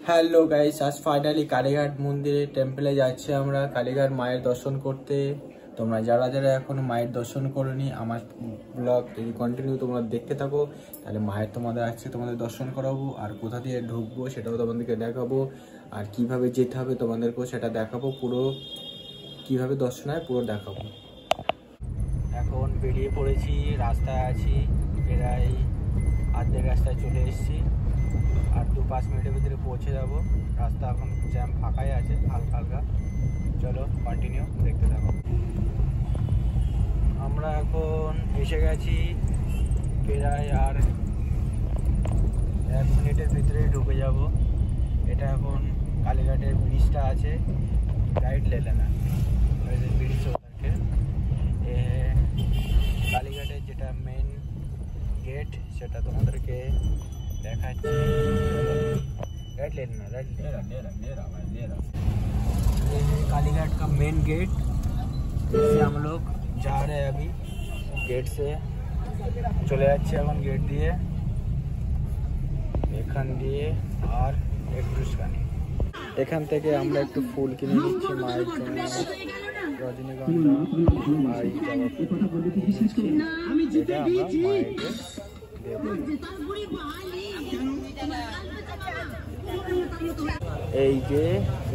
Hello guys, আজ finally Kalighat মন্দিরে টেম্পলে যাচ্ছি আমরা কালীঘাট মায়ের দর্শন করতে। তোমরা যারা যারা এখনো মায়ের দর্শন করোনি, আমার ব্লগ যদি কন্টিনিউ তোমরা দেখতে থাকো তাহলে মায়ের তোমাদের দর্শন করাবো। আর কোথা দিয়ে ঢুকবো সেটাও তোমাদেরকে দেখাবো, আর কিভাবে যেতে হবে তোমাদেরকেও সেটা দেখাবো। পুরো কিভাবে দর্শন হয় পুরো দেখাবো। এখন বেরিয়ে পড়েছি, রাস্তায় আছি, প্রায় আর্ধেক রাস্তায় চলে এসেছি। আর 2-5 মিনিটের ভিতরে পৌঁছে যাব। রাস্তা এখন জ্যাম ফাঁকাই আছে হালকা হালকা। চলো কন্টিনিউ দেখতে থাকো। আমরা এখন এসে গেছি, প্রায় আর 1 মিনিটের ভিতরে ঢুকে যাব। এটা এখন কালীঘাটের ব্রিজটা আছে, রাইট ले लेना ব্রিজ ওটাকে। কালীঘাটের যেটা মেন গেট সেটা তোমাদেরকে देखाচ্ছি। राइट लेना, राइट लेना। कालीघाट का मेन गेट, जिससे हम लोग जा रहे हैं अभी। गेट से চলে যাচ্ছি এখন গেট দিয়ে, এখান দিয়ে আর একটুখানি। এখান থেকে আমরা একটু ফুল কিনে নিচ্ছি মায়ের জন্য, রজনীগন্ধা আর এটা আমরা মায়েরকে দেবো। এই যে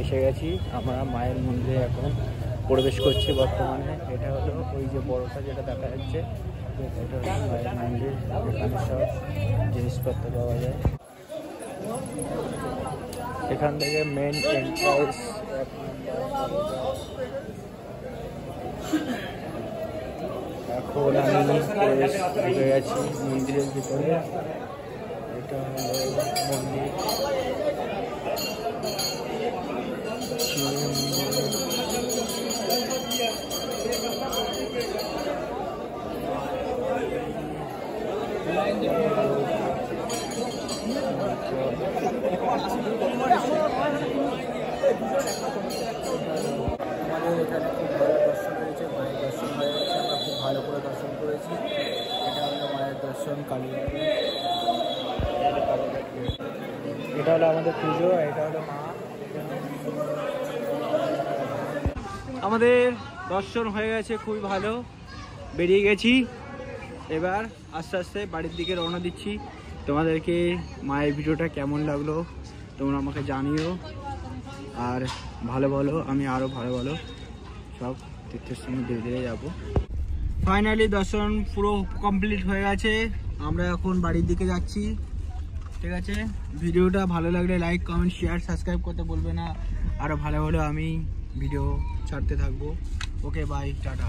এসে গেছি আমরা মায়ের মন্দিরে, এখন প্রবেশ করছি বর্তমানে। এটা হলো ওই যে বড়টা যেটা দেখা যাচ্ছে, এটা হলো মায়ের মন্দির। এখানে সব জিনিসপত্র পাওয়া যায়। এখান থেকে মেন এন্ট্রান্স। এখন আমি প্রবেশ ঢুকে গেছি মন্দিরের ভিতরে। এটা হলো মন্দির, আমাদের এখানে খুব ভালো দর্শন হয়েছে, মায়ের দর্শন হয়ে গেছে, আমরা খুব ভালো করে দর্শন করেছি। এটা হলো মায়ের দর্শন কালীঘাটে। এটা হলো আমাদের পুজো, এটা হলো মা। আমাদের দর্শন হয়ে গেছে, খুবই ভালো। বেরিয়ে গেছি, এবার আস্তে আস্তে বাড়ির দিকে রওনা দিচ্ছি। তোমাদেরকে মায়ের ভিডিওটা কেমন লাগলো তোমরা আমাকে জানিও, আর ভালো ভালো আমি আরও ভালো ভালো সব তীর্থের সঙ্গে ধীরে ধীরে যাবো। ফাইনালি দর্শন পুরো কমপ্লিট হয়ে গেছে, আমরা এখন বাড়ির দিকে যাচ্ছি। ঠিক আছে, ভিডিওটা ভালো লাগলে লাইক কমেন্ট শেয়ার সাবস্ক্রাইব করতে বলবে না। আরও ভালো ভালো আমি ভিডিও ছাড়তে থাকবো। Okay bye, tata.